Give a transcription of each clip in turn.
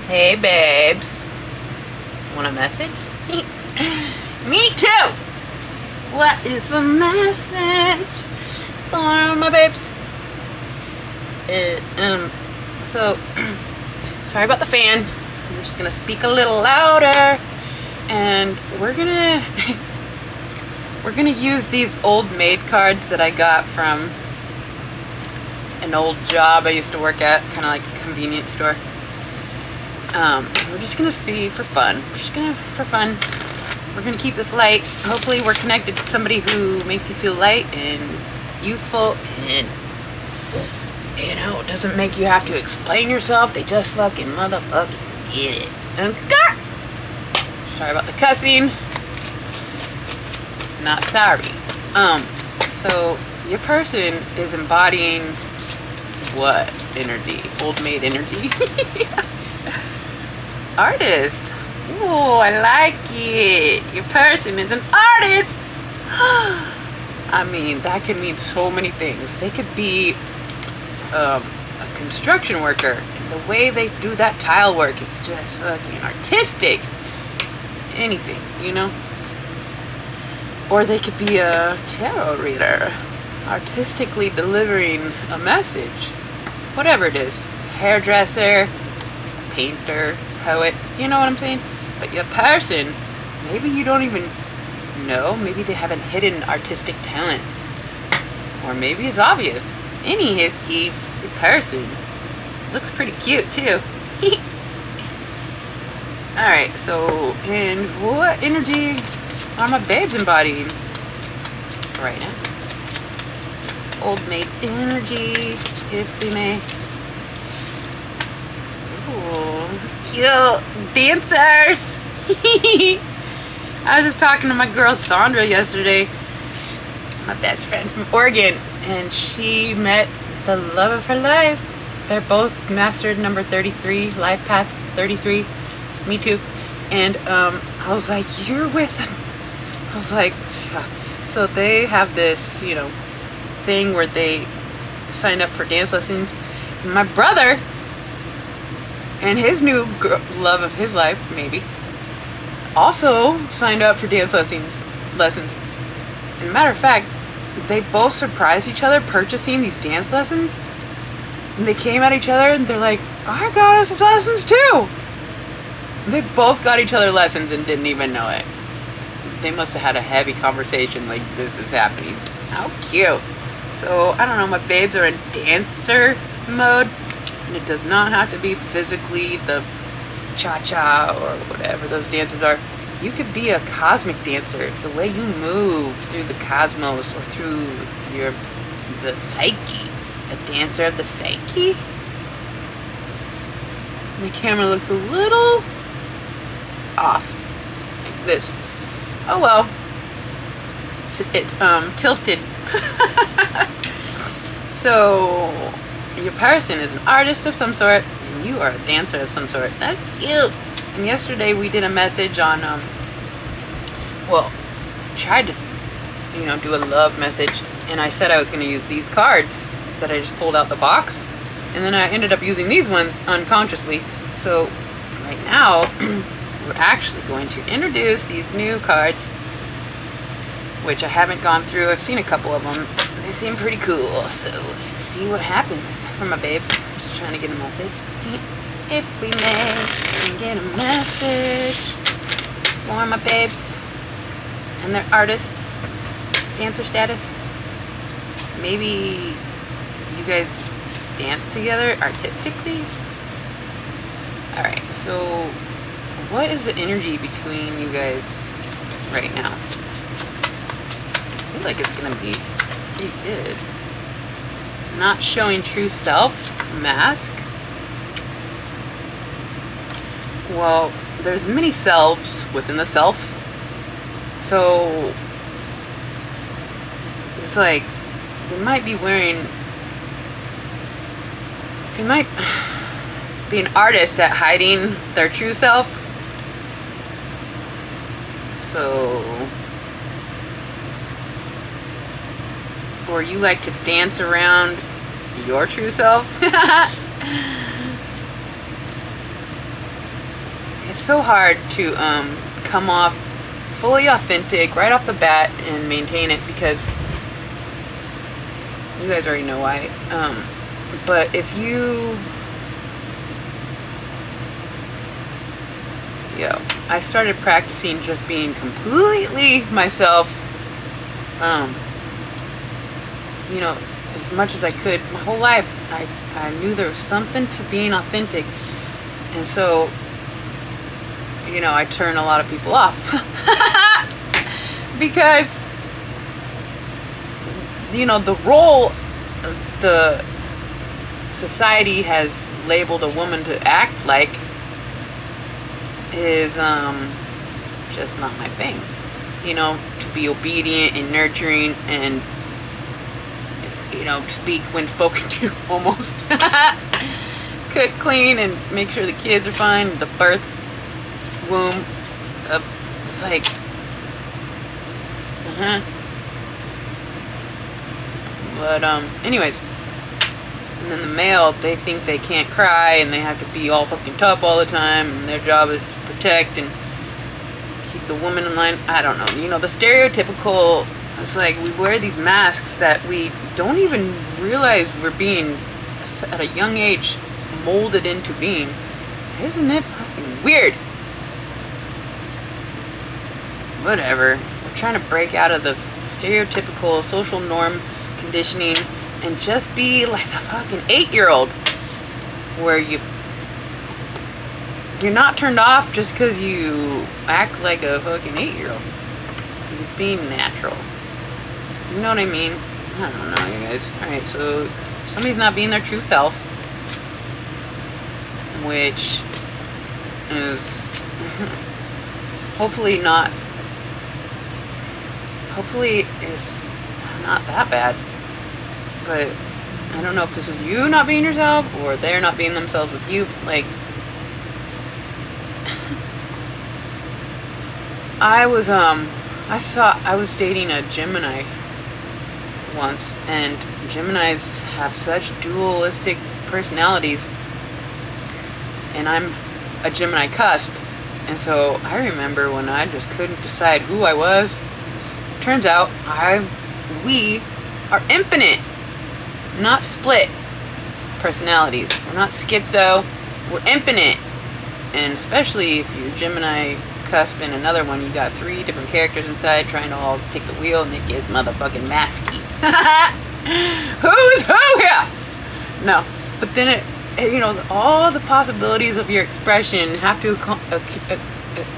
Hey, babes. Want a message? Me too! What is the message for my babes? So, sorry about the fan. I'm just gonna speak a little louder. And we're gonna use these old maid cards that I got from an old job I used to work at, kind of like a convenience store. We're just gonna see for fun. We're gonna keep this light. Hopefully we're connected to somebody who makes you feel light and youthful and, you know, it doesn't make you have to explain yourself. They just fucking motherfucking get it. Okay? Sorry about the cussing. Not sorry. So your person is embodying what energy? Old maid energy? Artist. Oh, I like it. Your person is an artist. I mean, that could mean so many things. They could be a construction worker. And the way they do that tile work is just fucking artistic. Anything, you know? Or they could be a tarot reader, artistically delivering a message. Whatever it is. Hairdresser, painter, poet, you know what I'm saying? But your person, maybe you don't even know. Maybe they have a hidden artistic talent. Or maybe it's obvious. Any hisky, your person looks pretty cute too. Alright, so, and what energy are my babes embodying right now? Old maid energy, if we may. Ooh, cute dancers. I was just talking to my girl Sandra yesterday, my best friend from Oregon, and she met the love of her life. They're both mastered number 33, life path 33. Me too. And I was like, you're with them. I was like, yeah. So they have this, you know, thing where they signed up for dance lessons. And my brother and his new love of his life, maybe, also signed up for dance lessons. As a matter of fact, they both surprised each other purchasing these dance lessons. And they came at each other and they're like, I got us lessons too. They both got each other lessons and didn't even know it. They must have had a heavy conversation like this is happening. How cute. So, I don't know, my babes are in dancer mode. And it does not have to be physically the cha-cha or whatever those dances are. You could be a cosmic dancer. The way you move through the cosmos or through the psyche. A dancer of the psyche? The camera looks a little off. Like this. Oh well. It's tilted. So your person is an artist of some sort and you are a dancer of some sort. That's cute. And yesterday we did a message on tried to, you know, do a love message, and I said I was going to use these cards that I just pulled out the box, and then I ended up using these ones unconsciously. So right now we're actually going to introduce these new cards, which I haven't gone through. I've seen a couple of them. They seem pretty cool. So let's see what happens for my babes. I'm just trying to get a message. If we may get a message for my babes and their artist, dancer status. Maybe you guys dance together artistically? Alright, so what is the energy between you guys right now? I feel like it's gonna be pretty good. Not showing true self, mask. Well, there's many selves within the self. So it's like they might be an artist at hiding their true self. So, or you like to dance around your true self. it's so hard to come off fully authentic right off the bat and maintain it, because you guys already know why. But if you, I started practicing just being completely myself, as much as I could. My whole life, I knew there was something to being authentic, and so, I turn a lot of people off because, the role the society has labeled a woman to act like is just not my thing. To be obedient and nurturing and speak when spoken to, almost. Cook, clean, and make sure the kids are fine. The birth womb, it's like, But anyways, and then the male, they think they can't cry and they have to be all fucking tough all the time, and their job is to protect and keep the woman in line. I don't know. The stereotypical. It's like we wear these masks that we don't even realize we're being, at a young age, molded into being. Isn't it fucking weird? Whatever. We're trying to break out of the stereotypical social norm conditioning and just be like a fucking 8-year-old, where you're not turned off just because you act like a fucking 8-year-old. You're being natural. You know what I mean? I don't know, you guys. Alright, so somebody's not being their true self, which is hopefully is not that bad. But I don't know if this is you not being yourself or they're not being themselves with you. Like, I was dating a Gemini once, and Geminis have such dualistic personalities, and I'm a Gemini cusp, and so I remember when I just couldn't decide who I was. Turns out we are infinite, not split personalities. We're not schizo, we're infinite. And especially if you're Gemini cusp and another one, you got 3 different characters inside trying to all take the wheel, and it gets motherfucking masky. Who's who here? No, but then all the possibilities of your expression have to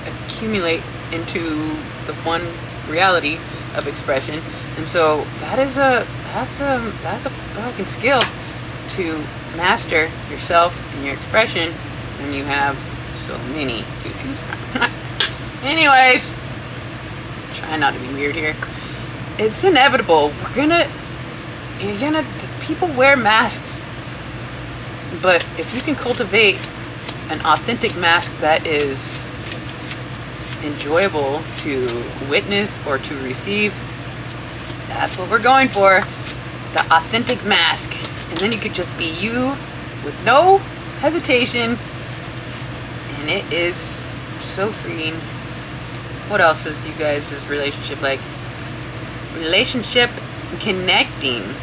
accumulate into the one reality of expression, and so that's a fucking skill to master yourself and your expression when you have so many to choose from. Anyways, try not to be weird here. It's inevitable. People wear masks, but if you can cultivate an authentic mask that is enjoyable to witness or to receive, that's what we're going for. The authentic mask. And then you could just be you with no hesitation, and it is so freeing. What else is you guys' relationship like? Relationship connecting.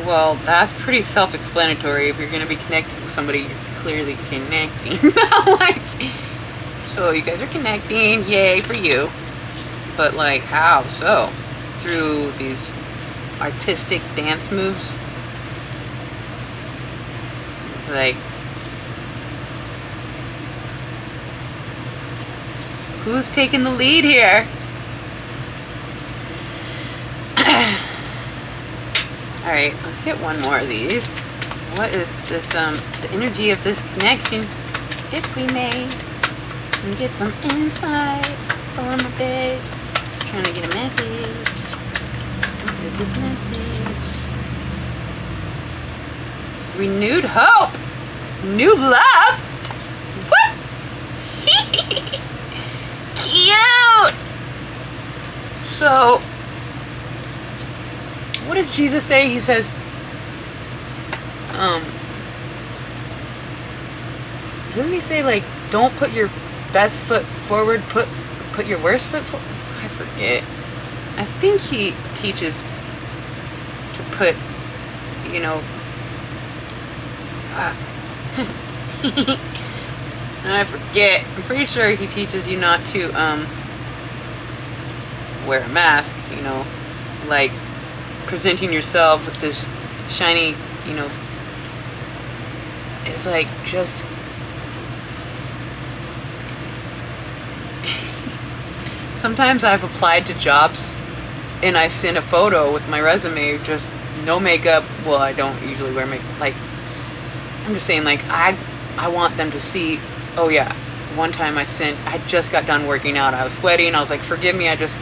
Well, that's pretty self-explanatory. If you're going to be connected with somebody, you're clearly connecting. So you guys are connecting, yay for you. But how so? Through these artistic dance moves? It's like, who's taking the lead here? Alright, let's get one more of these. What is this, the energy of this connection, if we may, and get some insight for my babes. Just trying to get a message. What is this message? Renewed hope! New love! What? Cute! So, what does Jesus say? He doesn't he say like don't put your best foot forward, put your worst foot forward? I forget. I think he teaches to put, you know, I forget. I'm pretty sure he teaches you not to wear a mask, you know, like presenting yourself with this shiny, you know, it's like just sometimes I've applied to jobs and I send a photo with my resume, just no makeup. Well, I don't usually wear makeup. Like, I'm just saying, like, I want them to see, oh yeah, one time I just got done working out. I was sweating. I was like, forgive me. I just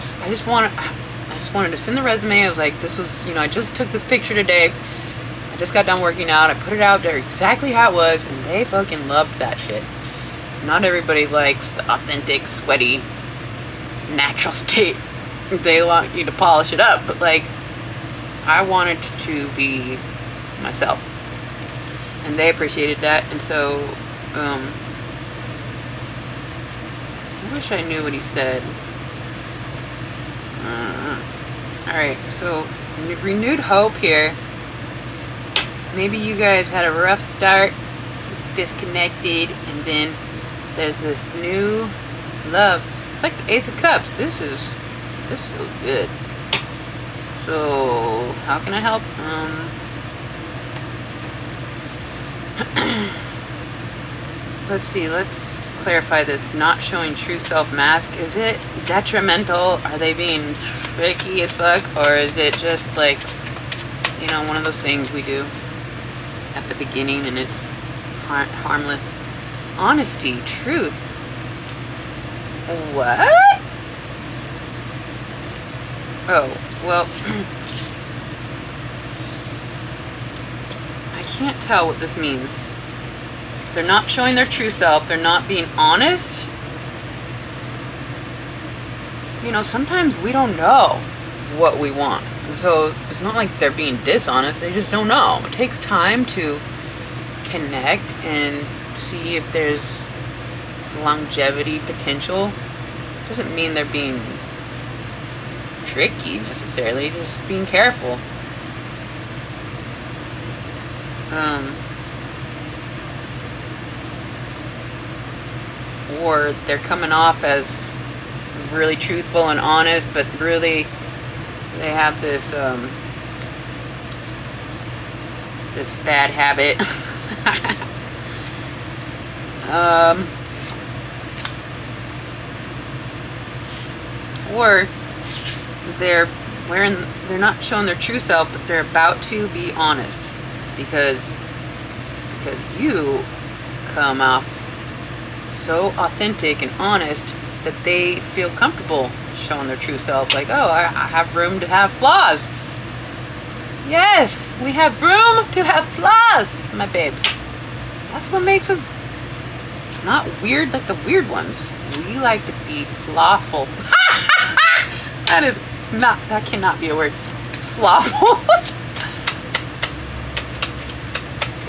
wanted to send the resume. I was like, this was, you know, I just took this picture today. I just got done working out. I put it out there exactly how it was, and they fucking loved that shit. Not everybody likes the authentic, sweaty, natural state. They want you to polish it up, but like, I wanted to be myself, and they appreciated that. And so I wish I knew what he said. Alright, so renewed hope here. Maybe you guys had a rough start, disconnected, and then there's this new love. It's like the Ace of Cups. This feels good. So how can I help? Let's see, let's clarify this. Not showing true self mask. Is it detrimental? Are they being tricky as fuck? Or is it just like, you know, one of those things we do at the beginning and it's harmless? Honesty, truth. What? Oh, well, I can't tell what this means. They're not showing their true self. They're not being honest. You know, sometimes we don't know what we want. So it's not like they're being dishonest. They just don't know. It takes time to connect and see if there's longevity potential. Doesn't mean they're being tricky necessarily, just being careful. Or they're coming off as really truthful and honest, but really they have this this bad habit. Or they're not showing their true self, but they're about to be honest because you come off so authentic and honest that they feel comfortable showing their true self. Like, oh, I have room to have flaws. Yes, we have room to have flaws, my babes. That's what makes us not weird like the weird ones. We like to be flawful. That cannot be a word. Flawful.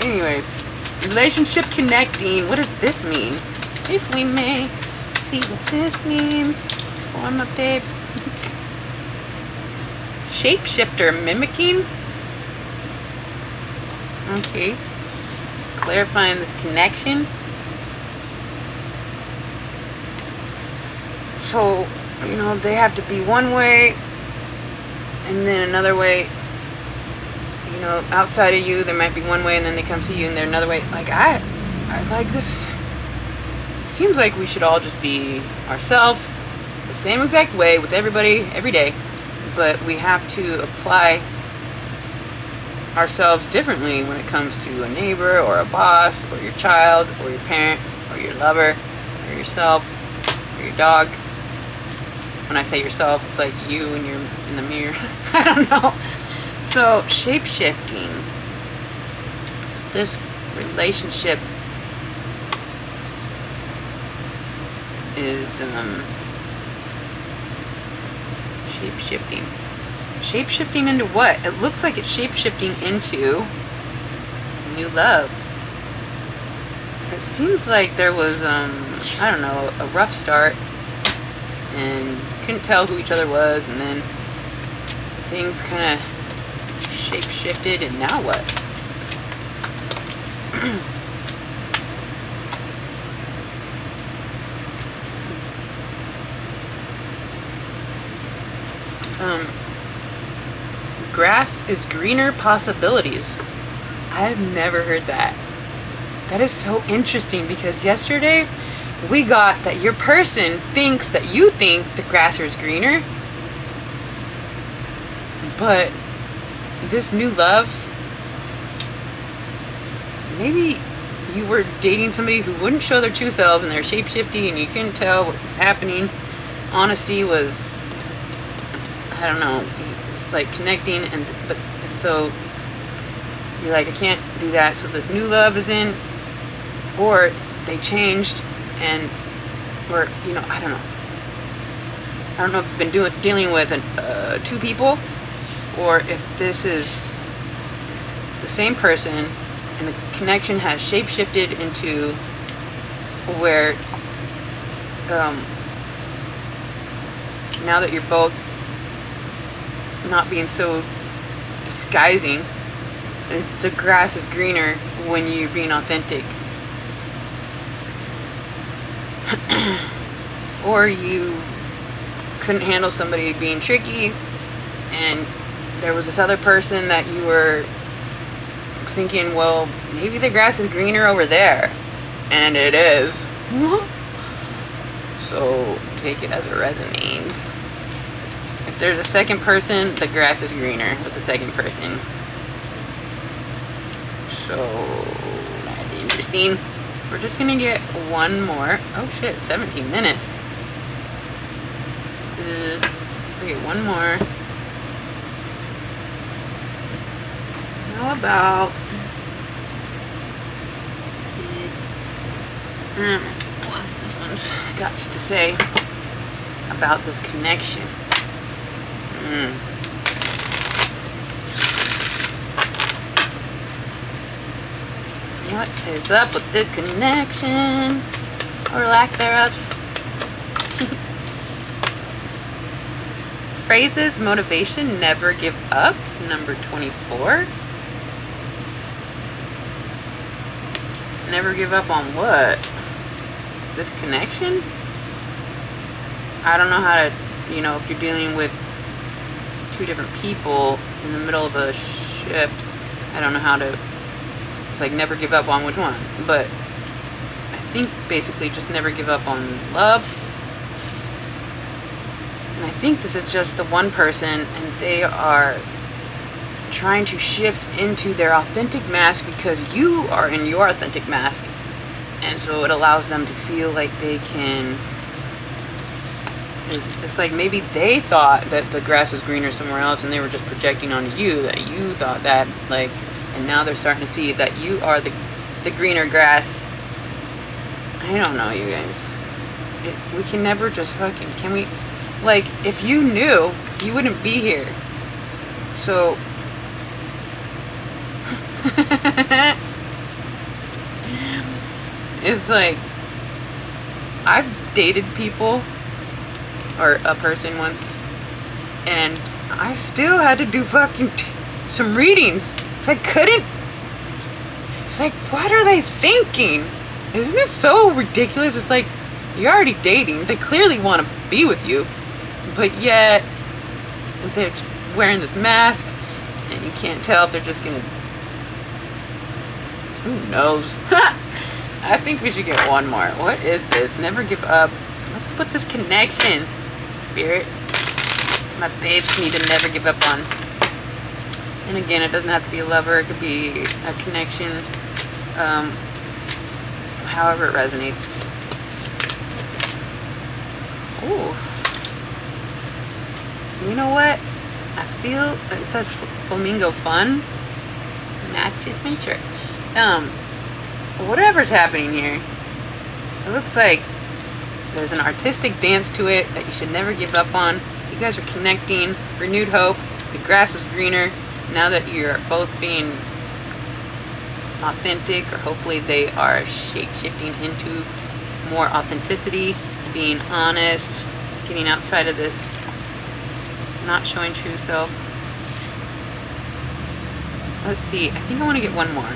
Anyways, relationship connecting. What does this mean? If we may see what this means for my babes. Shapeshifter mimicking. Okay. Clarifying this connection. So, you know, they have to be one way and then another way. You know, outside of you there might be one way and then they come to you and they're another way. Like, I like this. Seems like we should all just be ourselves the same exact way with everybody every day, but we have to apply ourselves differently when it comes to a neighbor or a boss or your child or your parent or your lover or yourself or your dog. When I say yourself, it's like you and you're in the mirror. I don't know. So shape-shifting, this relationship is shape-shifting. Shape-shifting into what? It looks like it's shape-shifting into new love. It seems like there was, I don't know, a rough start, and couldn't tell who each other was, and then things kind of shape-shifted, and now what? Grass is greener possibilities. I've never heard that. That is so interesting, because yesterday we got that your person thinks that you think the grass is greener, but this new love, maybe you were dating somebody who wouldn't show their true selves and they're shape-shifty and you couldn't tell what was happening. Honesty was, I don't know, it's like connecting, and so you're like, I can't do that, so this new love is in, or they changed, and, or, you know, I don't know if you've been dealing with two people, or if this is the same person and the connection has shape-shifted into where now that you're both not being so disguising, the grass is greener when you're being authentic. Or you couldn't handle somebody being tricky, and there was this other person that you were thinking, well, maybe the grass is greener over there, and it is. So take it as a resonating. If there's a second person, the grass is greener with the second person. So that's interesting. We're just gonna get one more. Oh shit, 17 minutes. Okay, one more. How about what this one's got to say about this connection? What is up with this connection, or lack thereof? Phrases, motivation, never give up, number 24. Never give up on what? This connection? I don't know how to, you know, if you're dealing with two different people in the middle of a shift, I don't know how to, it's like never give up on which one, but I think basically just never give up on love. And I think this is just the one person, and they are trying to shift into their authentic mask because you are in your authentic mask, and so it allows them to feel like they can, it's like maybe they thought that the grass was greener somewhere else, and they were just projecting onto you that you thought that, like, and now they're starting to see that you are the greener grass. I don't know, you guys. We can never just fucking, can we, like, if you knew, you wouldn't be here. So it's like, I've dated people, or a person once, and I still had to do fucking some readings. It's like, it's like, what are they thinking? Isn't it so ridiculous? It's like, you're already dating. They clearly want to be with you, but yet they're wearing this mask, and you can't tell if they're just gonna, who knows? I think we should get one more. What is this? Never give up. What's up with this connection? Spirit. My babes need to never give up on. And again, it doesn't have to be a lover. It could be a connection. However it resonates. Ooh. You know what? I feel, it says flamingo fun. Matches my shirt. Whatever's happening here, it looks like there's an artistic dance to it that you should never give up on. You guys are connecting, renewed hope, the grass is greener now that you're both being authentic, or hopefully they are shape-shifting into more authenticity, being honest, getting outside of this not showing true self. Let's see, I think I want to get one more.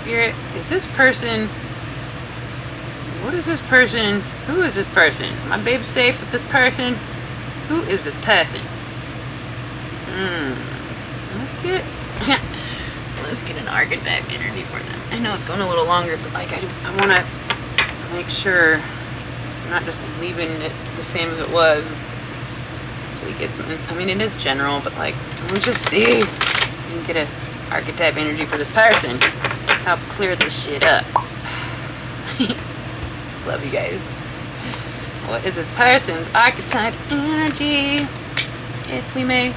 Spirit, is this person, what is this person? Who is this person? My babe safe with this person? Who is this person? Let's get an archetype energy for them. I know it's going a little longer, but like I want to make sure I'm not just leaving it the same as it was. We get some, I mean, it is general, but like, let me just see if we can get an archetype energy for this person. Help clear this shit up. Love you guys. What is this person's archetype energy? If we may.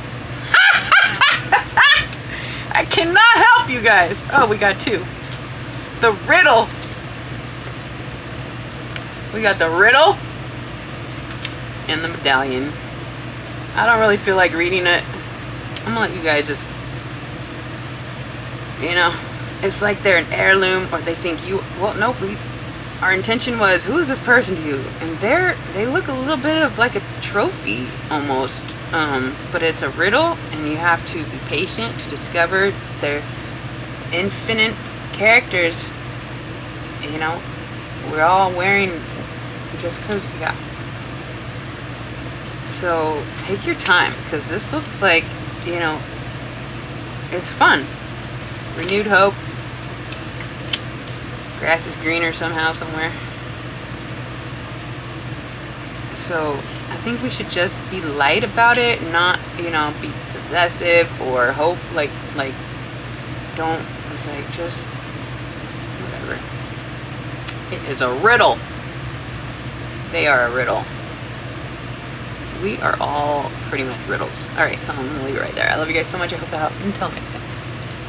I cannot help you guys. Oh, we got two. The riddle. We got the riddle and the medallion. I don't really feel like reading it. I'm gonna let you guys just, you know, it's like they're an heirloom, or they think you, well, nope, our intention was, who is this person to you? And they look a little bit of like a trophy almost. But it's a riddle, and you have to be patient to discover their infinite characters. You know, we're all wearing just because we got. So take your time, because this looks like, you know, it's fun. Renewed hope. Grass is greener somehow, somewhere. So I think we should just be light about it, not, you know, be possessive or hope, like, don't, it's like, just, whatever. It is a riddle. They are a riddle. We are all pretty much riddles. Alright, so I'm going to leave it right there. I love you guys so much. I hope that helped. Until next time.